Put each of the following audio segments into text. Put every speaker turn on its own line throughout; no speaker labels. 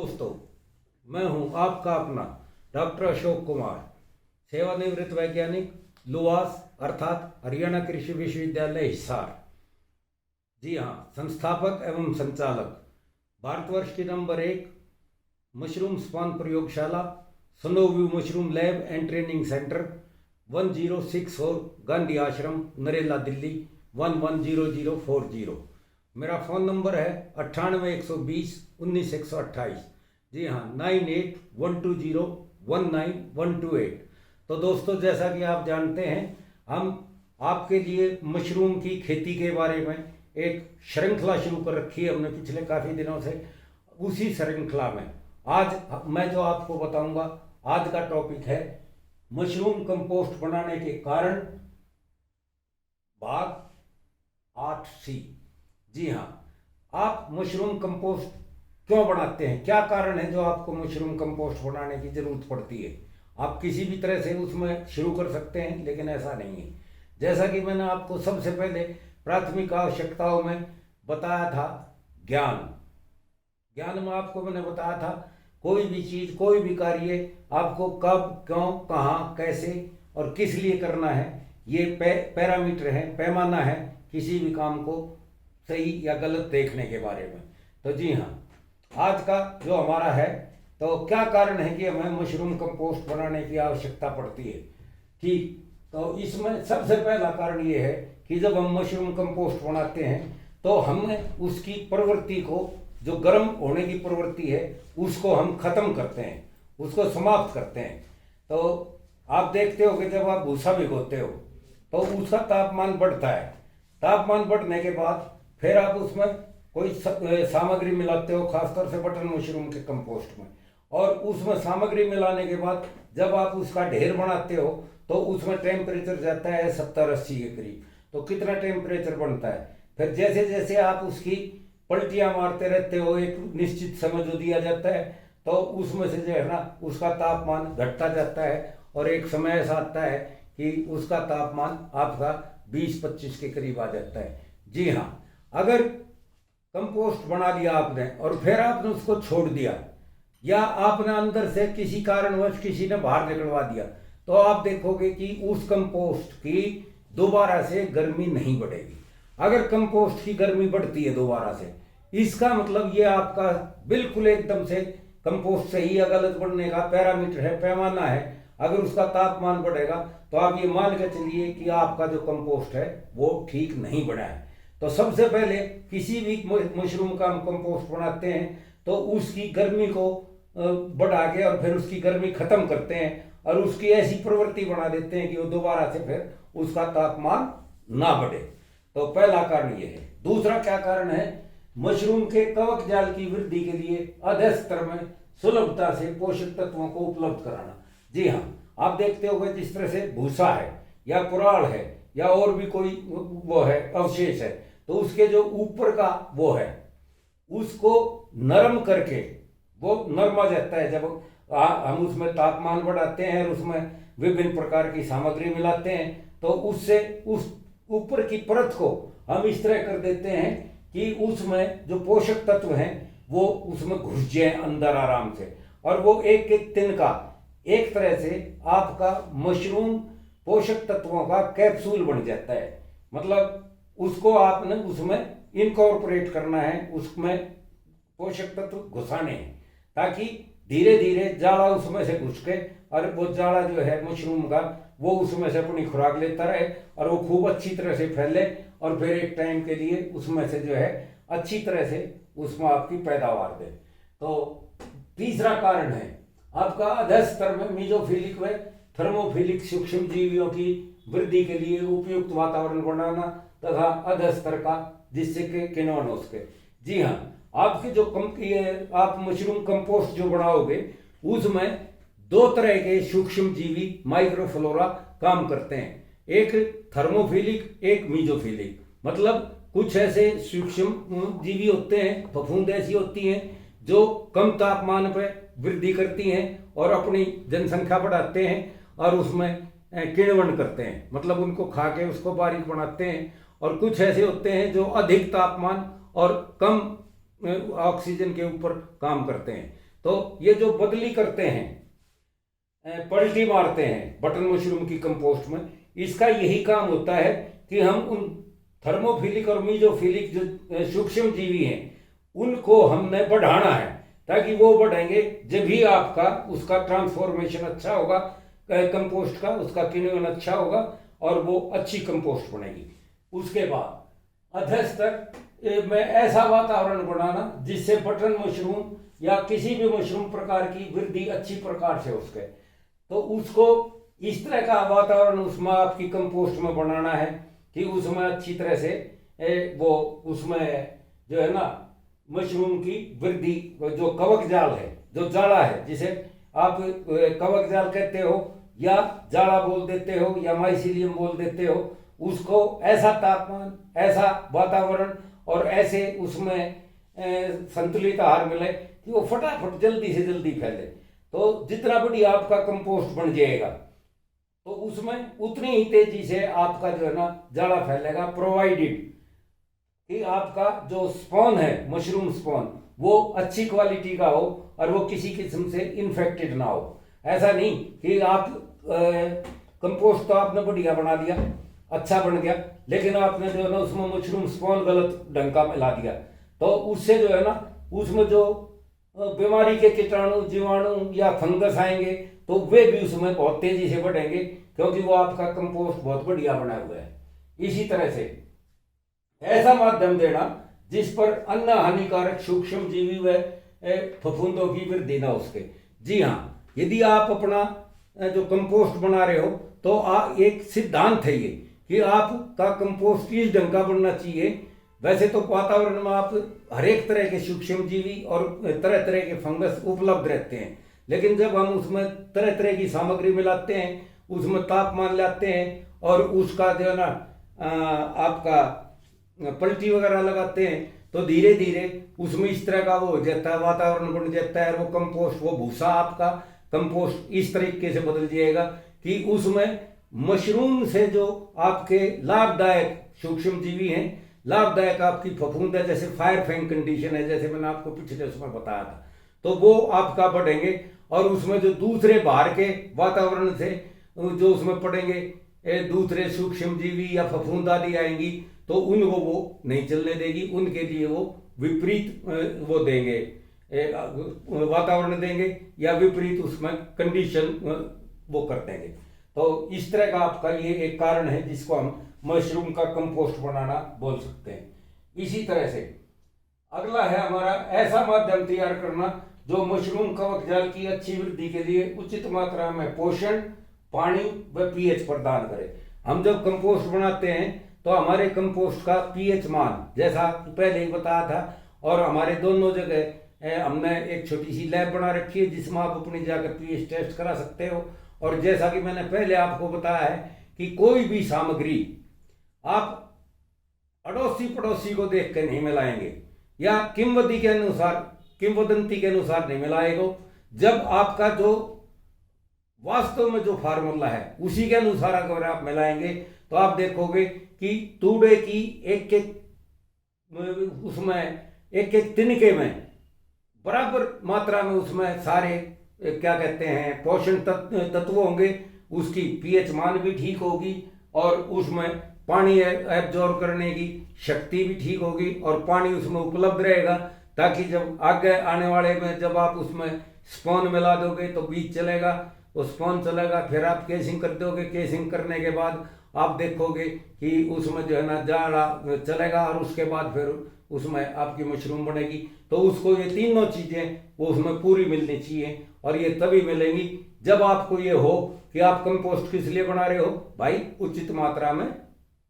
दोस्तों, मैं हूं आपका अपना डॉक्टर अशोक कुमार, सेवानिवृत्त वैज्ञानिक, लुवास अर्थात हरियाणा कृषि विश्वविद्यालय हिसार। जी हाँ, संस्थापक एवं संचालक, भारतवर्ष की नंबर 1 मशरूम स्पान प्रयोगशाला, Snowview mushroom lab and training centre, 1064 Gandhi Ashram, Narela, Delhi 110040। मेरा फ़ोन नंबर है 9812019128। जी हाँ, 9812019128। तो दोस्तों, जैसा कि आप जानते हैं, हम आपके लिए मशरूम की खेती के बारे में एक श्रृंखला शुरू कर रखी है हमने पिछले काफ़ी दिनों से। उसी श्रृंखला में आज मैं जो आपको बताऊंगा, आज का टॉपिक है मशरूम कंपोस्ट बनाने के कारण, भाग 8C। जी हाँ, आप मशरूम कंपोस्ट क्यों बनाते हैं, क्या कारण है जो आपको मशरूम कंपोस्ट बनाने की ज़रूरत पड़ती है। आप किसी भी तरह से उसमें शुरू कर सकते हैं, लेकिन ऐसा नहीं है। जैसा कि मैंने आपको सबसे पहले प्राथमिक आवश्यकताओं में बताया था, ज्ञान में आपको मैंने बताया था कोई भी चीज़, कोई भी कार्य आपको कब, क्यों, कहाँ, कैसे और किस लिए करना है, ये पैरामीटर है, पैमाना है किसी भी काम को सही या गलत देखने के बारे में। तो जी हाँ, आज का जो हमारा है, तो क्या कारण है कि हमें मशरूम कंपोस्ट बनाने की आवश्यकता पड़ती है। ठीक, तो इसमें सबसे पहला कारण ये है कि जब हम मशरूम कंपोस्ट बनाते हैं तो हमें उसकी प्रवृत्ति को, जो गर्म होने की प्रवृत्ति है, उसको हम खत्म करते हैं, उसको समाप्त करते हैं। तो आप देखते हो कि जब आप भूसा भिगोते हो तो उसका तापमान बढ़ता है। तापमान बढ़ने के बाद फिर आप उसमें कोई सामग्री मिलाते हो, खासतौर से बटन मशरूम के कंपोस्ट में। और उसमें सामग्री मिलाने के बाद जब आप उसका ढेर बनाते हो तो उसमें टेम्परेचर जाता है 70-80 के करीब। तो कितना टेम्परेचर बनता है, फिर जैसे जैसे आप उसकी पलटियां मारते रहते हो, एक निश्चित समय जो दिया जाता है, तो उसमें से जो है ना, उसका तापमान घटता जाता है। और एक समय ऐसा आता है कि उसका तापमान आपका 20-25 के करीब आ जाता है। जी हाँ, अगर कंपोस्ट बना लिया आपने और फिर आपने उसको छोड़ दिया, या आपने अंदर से किसी कारणवश किसी ने बाहर निकलवा दिया, तो आप देखोगे कि उस कंपोस्ट की दोबारा से गर्मी नहीं बढ़ेगी। अगर कंपोस्ट की गर्मी बढ़ती है दोबारा से, इसका मतलब ये आपका बिल्कुल एकदम से कंपोस्ट सही या गलत बनने का पैरामीटर है, पैमाना है। अगर उसका तापमान बढ़ेगा तो आप ये मान के चलिए कि आपका जो कंपोस्ट है वो ठीक नहीं बना है। तो सबसे पहले किसी भी मशरूम का हम कंपोस्ट बनाते हैं तो उसकी गर्मी को बढ़ा के और फिर उसकी गर्मी खत्म करते हैं और उसकी ऐसी प्रवृत्ति बना देते हैं कि वो दोबारा से फिर उसका तापमान ना बढ़े। तो पहला कारण ये है। दूसरा क्या कारण है, मशरूम के कवक जाल की वृद्धि के लिए अधः स्तर में सुलभता से पोषक तत्वों को उपलब्ध कराना। जी हाँ, आप देखते होंगे जिस तरह से भूसा है या कुराल है या और भी कोई वो है अवशेष है, तो उसके जो ऊपर का वो है उसको नरम करके वो नरमा जाता है। जब हम उसमें तापमान बढ़ाते हैं और उसमें विभिन्न प्रकार की सामग्री मिलाते हैं तो उससे उस ऊपर की परत को हम इस तरह कर देते हैं कि उसमें जो पोषक तत्व हैं वो उसमें घुस जाए अंदर आराम से, और वो एक एक तिनका एक तरह से आपका मशरूम पोषक तत्वों का कैप्सूल बन जाता है। मतलब उसको आपने उसमें इनकॉर्पोरेट करना है, उसमें पोषक तत्व घुसाने हैं, ताकि धीरे धीरे जाड़ा उसमें से घुस के और वो जाड़ा जो है मशरूम का वो उसमें से अपनी खुराक लेता रहे और वो खूब अच्छी तरह से फैले और फिर एक टाइम के लिए उसमें से जो है अच्छी तरह से उसमें आपकी पैदावार दे। तो तीसरा कारण है आपका अधः स्तर में मीजोफिलिक व थर्मोफिलिक सूक्ष्म जीवियों की वृद्धि के लिए उपयुक्त वातावरण बनाना तथा अधः स्तर का जिससे कि किण्वन के। जी हाँ, आपकी जो आप मशरूम कंपोस्ट जो बनाओगे उसमें 2 तरह के सूक्ष्म जीवी माइक्रोफ्लोरा काम करते हैं, एक थर्मोफिलिक, एक मीजोफिलिक। मतलब कुछ ऐसे सूक्ष्म जीवी होते हैं, फफूंद ऐसी होती हैं जो कम तापमान पर वृद्धि करती हैं और अपनी जनसंख्या बढ़ाते हैं और उसमें किण्वन करते हैं, मतलब उनको खा के उसको बारीक बनाते हैं। और कुछ ऐसे होते हैं जो अधिक तापमान और कम ऑक्सीजन के ऊपर काम करते हैं। तो ये जो बदली करते हैं, पलटी मारते हैं बटन मशरूम की कंपोस्ट में, इसका यही काम होता है कि हम उन थर्मोफिलिक और मीजोफिलिक जो सूक्ष्म जीवी हैं उनको हमने बढ़ाना है, ताकि वो बढ़ेंगे जब भी आपका उसका ट्रांसफॉर्मेशन अच्छा होगा, कंपोस्ट का उसका किण्वन अच्छा होगा और वो अच्छी कंपोस्ट बनेगी। उसके बाद अधस्तर में ऐसा वातावरण बनाना जिससे बटन मशरूम या किसी भी मशरूम प्रकार की वृद्धि अच्छी प्रकार से उसके, तो उसको इस तरह का वातावरण उसमें आपकी कंपोस्ट में बनाना है कि उसमें अच्छी तरह से वो उसमें जो है ना मशरूम की वृद्धि, जो कवक जाल है, जो जाड़ा है, जिसे आप कवक जाल कहते हो या जाड़ा बोल देते हो या माइसीलियम बोल देते हो, उसको ऐसा तापमान, ऐसा वातावरण और ऐसे उसमें संतुलित आहार मिले कि वो फटाफट जल्दी से जल्दी फैले। तो जितना बढ़िया आपका कंपोस्ट बन जाएगा तो उसमें उतनी ही तेजी से आपका जो है ना जाड़ा फैलेगा, प्रोवाइडेड कि आपका जो स्पॉन है, मशरूम स्पॉन, वो अच्छी क्वालिटी का हो और वो किसी किस्म से इन्फेक्टेड ना हो। ऐसा नहीं कि आप कंपोस्ट तो आपने बढ़िया बना दिया, अच्छा बन गया, लेकिन आपने जो है ना उसमें मशरूम स्पॉन गलत ढंग का मिला दिया, तो उससे जो है ना उसमें जो बीमारी के कीटाणु, जीवाणु या फंगस आएंगे तो वे भी उसमें बहुत तेजी से बढ़ेंगे, क्योंकि वो आपका कंपोस्ट बहुत बढ़िया बना हुआ है। इसी तरह से ऐसा माध्यम देना जिस पर अन्य हानिकारक सूक्ष्म जीवी व फफूंदों की वृद्धि न उसके। जी हाँ, यदि आप अपना जो कंपोस्ट बना रहे हो तो एक सिद्धांत है ये कि आपका कंपोस्ट इस ढंग का बनना चाहिए। वैसे तो वातावरण में आप हर एक तरह के सूक्ष्म जीवी और तरह तरह के फंगस उपलब्ध रहते हैं, लेकिन जब हम उसमें तरह तरह की सामग्री मिलाते हैं, उसमें तापमान लाते हैं और उसका जो है ना आपका पलटी वगैरह लगाते हैं, तो धीरे धीरे उसमें इस तरह का वो हो जाता है, वातावरण बन जाता है। वो कंपोस्ट, वो भूसा आपका कंपोस्ट इस तरीके से बदल जाएगा कि उसमें मशरूम से जो आपके लाभदायक सूक्ष्म जीवी हैं, लाभदायक आपकी फफूंद है, जैसे फायर फैंग कंडीशन है, जैसे मैंने आपको पिछले उसमें बताया था, तो वो आपका बढ़ेंगे। और उसमें जो दूसरे बाहर के वातावरण से जो उसमें पड़ेंगे दूसरे सूक्ष्म जीवी या फफूंद आदि आएंगी, तो उनको वो नहीं चलने देगी, उनके लिए वो विपरीत वो देंगे, वातावरण देंगे या विपरीत उसमें कंडीशन वो कर देंगे। तो इस तरह का आपका ये एक कारण है जिसको हम मशरूम का कंपोस्ट बनाना बोल सकते हैं। इसी तरह से अगला है हमारा ऐसा माध्यम तैयार करना जो मशरूम कवक जाल की अच्छी वृद्धि के लिए उचित मात्रा में पोषण, पानी व पीएच प्रदान करे। हम जब कंपोस्ट बनाते हैं तो हमारे कंपोस्ट का पीएच मान, जैसा पहले ही बताया था, और हमारे दोनों जगह हमने एक छोटी सी लैब बना रखी है जिसमें आप अपनी जाकर पीएच टेस्ट करा सकते हो। और जैसा कि मैंने पहले आपको बताया है कि कोई भी सामग्री आप अड़ोसी पड़ोसी को देख कर नहीं मिलाएंगे या किंवदंती के अनुसार नहीं मिलाएंगे। जब आपका जो वास्तव में जो फार्मूला है उसी के अनुसार अगर आप मिलाएंगे तो आप देखोगे कि तूड़े की एक एक तिनके में बराबर मात्रा में उसमें सारे क्या कहते हैं पोषण तत्व होंगे, उसकी पीएच मान भी ठीक होगी और उसमें पानी एब्जॉर्ब करने की शक्ति भी ठीक होगी और पानी उसमें उपलब्ध रहेगा, ताकि जब आगे आने वाले में जब आप उसमें स्पॉन मिला दोगे तो बीज चलेगा, वो स्पॉन चलेगा, फिर आप केसिंग कर दोगे, केसिंग करने के बाद आप देखोगे कि उसमें जो है ना जाड़ा चलेगा और उसके बाद फिर उसमें आपकी मशरूम बनेगी। तो उसको ये तीनों चीज़ें वो उसमें पूरी मिलनी चाहिए, और ये तभी मिलेंगी जब आपको ये हो कि आप कंपोस्ट किस लिए बना रहे हो भाई, उचित मात्रा में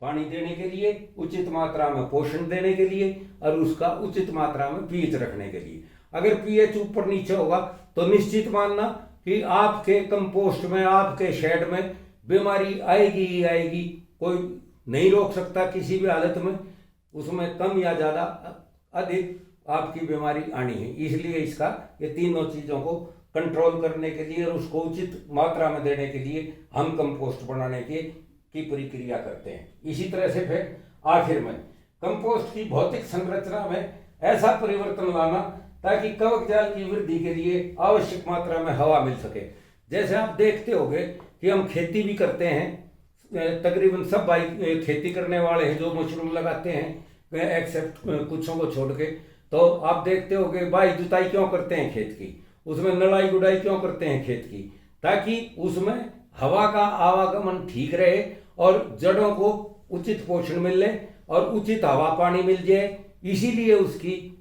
पानी देने के लिए, उचित मात्रा में पोषण देने के लिए और उसका उचित मात्रा में पीएच रखने के लिए। अगर पीएच ऊपर नीचे होगा तो निश्चित मानना कि आपके कंपोस्ट में, आपके शेड में बीमारी आएगी ही आएगी, कोई नहीं रोक सकता किसी भी हालत में, उसमें कम या ज़्यादा अधिक आपकी बीमारी आनी है। इसलिए इसका ये तीनों चीज़ों को कंट्रोल करने के लिए और उसको उचित मात्रा में देने के लिए हम कंपोस्ट बनाने की प्रक्रिया करते हैं। इसी तरह से फिर आखिर में कंपोस्ट की भौतिक संरचना में ऐसा परिवर्तन लाना ताकि कवक जाल की वृद्धि के लिए आवश्यक मात्रा में हवा मिल सके। जैसे आप देखते होंगे कि हम खेती भी करते हैं, तकरीबन सब भाई खेती करने वाले हैं जो मशरूम लगाते हैं एक्सेप्ट कुछों को छोड़ के। तो आप देखते होंगे भाई जुताई क्यों करते हैं खेत की, उसमें नड़ाई गुड़ाई क्यों करते हैं खेत की, ताकि उसमें हवा का आवागमन ठीक रहे और जड़ों को उचित पोषण मिले और उचित हवा पानी मिल जाए। इसीलिए उसकी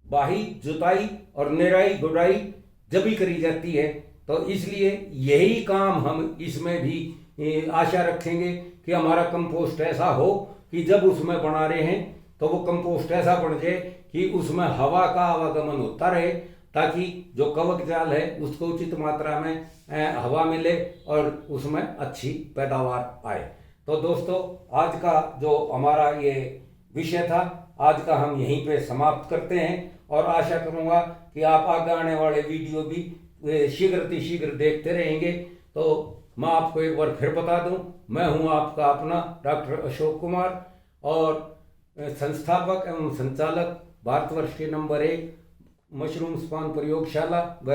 बाही जुताई और निराई गुड़ाई जब भी करी जाती है। तो इसलिए यही काम हम इसमें भी आशा रखेंगे कि हमारा कंपोस्ट ऐसा हो कि जब उसमें बना रहे हैं तो वो कंपोस्ट ऐसा बन जाए कि उसमें हवा का आवागमन होता रहे, ताकि जो कवक जाल है उसको उचित मात्रा में हवा मिले और उसमें अच्छी पैदावार आए। तो दोस्तों, आज का जो हमारा ये विषय था, आज का हम यहीं पे समाप्त करते हैं और आशा करूंगा कि आप आगे आने वाले वीडियो भी शीघ्र देखते रहेंगे। तो मैं आपको एक बार फिर बता दूं, मैं हूं आपका अपना डॉक्टर अशोक कुमार और संस्थापक एवं संचालक भारतवर्ष के नंबर 1 मशरूम स्पान प्रयोगशाला व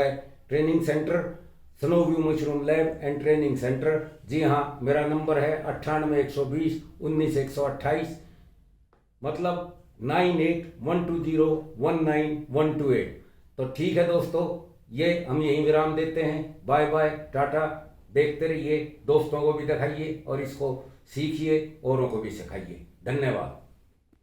training centre, Snowview mushroom lab and training centre. जी हाँ, मेरा नंबर है 98 120 19 128, मतलब 9812019128। तो ठीक है दोस्तों, ये हम यहीं विराम देते हैं। Bye bye, tata. देखते रहिए, दोस्तों को भी दिखाइए और इसको सीखिए, औरों को भी सिखाइए। धन्यवाद।